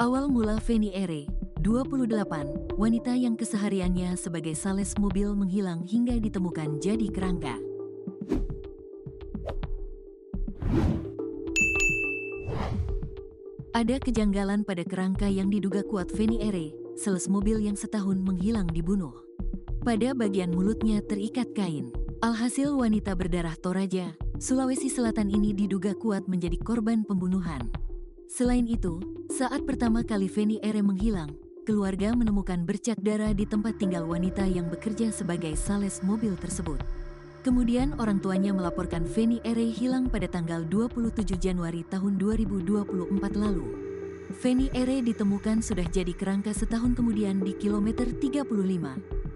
Awal mula Feni Ere, 28, wanita yang kesehariannya sebagai sales mobil menghilang hingga ditemukan jadi kerangka. Ada kejanggalan pada kerangka yang diduga kuat Feni Ere, sales mobil yang setahun menghilang dibunuh. Pada bagian mulutnya terikat kain. Alhasil wanita berdarah Toraja, Sulawesi Selatan ini diduga kuat menjadi korban pembunuhan. Selain itu, saat pertama kali Feni Ere menghilang, keluarga menemukan bercak darah di tempat tinggal wanita yang bekerja sebagai sales mobil tersebut. Kemudian orang tuanya melaporkan Feni Ere hilang pada tanggal 27 Januari tahun 2024 lalu. Feni Ere ditemukan sudah jadi kerangka setahun kemudian di kilometer 35,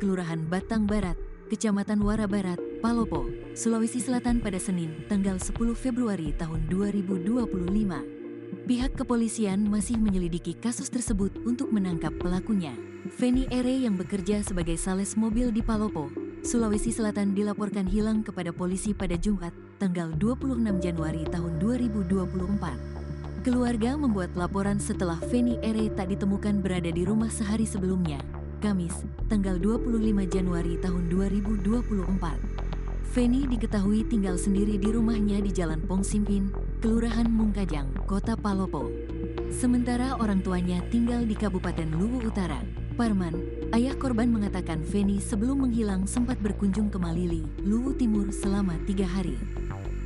Kelurahan Batang Barat, Kecamatan Wara Barat, Palopo, Sulawesi Selatan pada Senin, tanggal 10 Februari tahun 2025. Pihak kepolisian masih menyelidiki kasus tersebut untuk menangkap pelakunya. Feni Ere yang bekerja sebagai sales mobil di Palopo, Sulawesi Selatan dilaporkan hilang kepada polisi pada Jumat, tanggal 26 Januari tahun 2024. Keluarga membuat laporan setelah Feni Ere tak ditemukan berada di rumah sehari sebelumnya, Kamis, tanggal 25 Januari tahun 2024. Feni diketahui tinggal sendiri di rumahnya di Jalan Pongsimpin, Kelurahan Mungkajang, Kota Palopo. Sementara orang tuanya tinggal di Kabupaten Luwu Utara. Parman, ayah korban mengatakan Feni sebelum menghilang sempat berkunjung ke Malili, Luwu Timur selama 3 hari.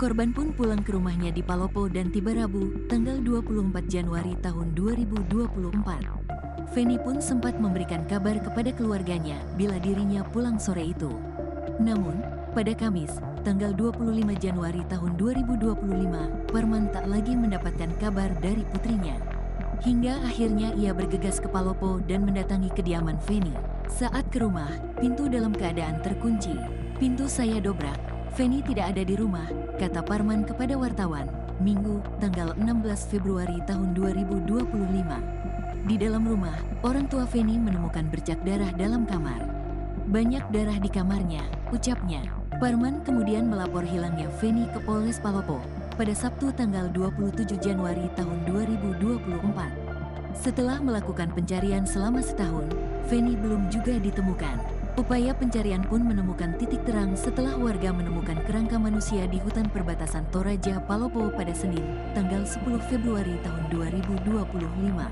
Korban pun pulang ke rumahnya di Palopo dan tiba Rabu, tanggal 24 Januari tahun 2024. Feni pun sempat memberikan kabar kepada keluarganya bila dirinya pulang sore itu. Namun, pada Kamis, tanggal 25 Januari tahun 2025, Parman tak lagi mendapatkan kabar dari putrinya. Hingga akhirnya ia bergegas ke Palopo dan mendatangi kediaman Feni. Saat ke rumah, pintu dalam keadaan terkunci. "Pintu saya dobrak, Feni tidak ada di rumah," kata Parman kepada wartawan, Minggu, tanggal 16 Februari tahun 2025. Di dalam rumah, orang tua Feni menemukan bercak darah dalam kamar. "Banyak darah di kamarnya," ucapnya. Parman kemudian melapor hilangnya Feni ke Polres Palopo pada Sabtu tanggal 27 Januari tahun 2024. Setelah melakukan pencarian selama setahun, Feni belum juga ditemukan. Upaya pencarian pun menemukan titik terang setelah warga menemukan kerangka manusia di hutan perbatasan Toraja, Palopo pada Senin, tanggal 10 Februari tahun 2025.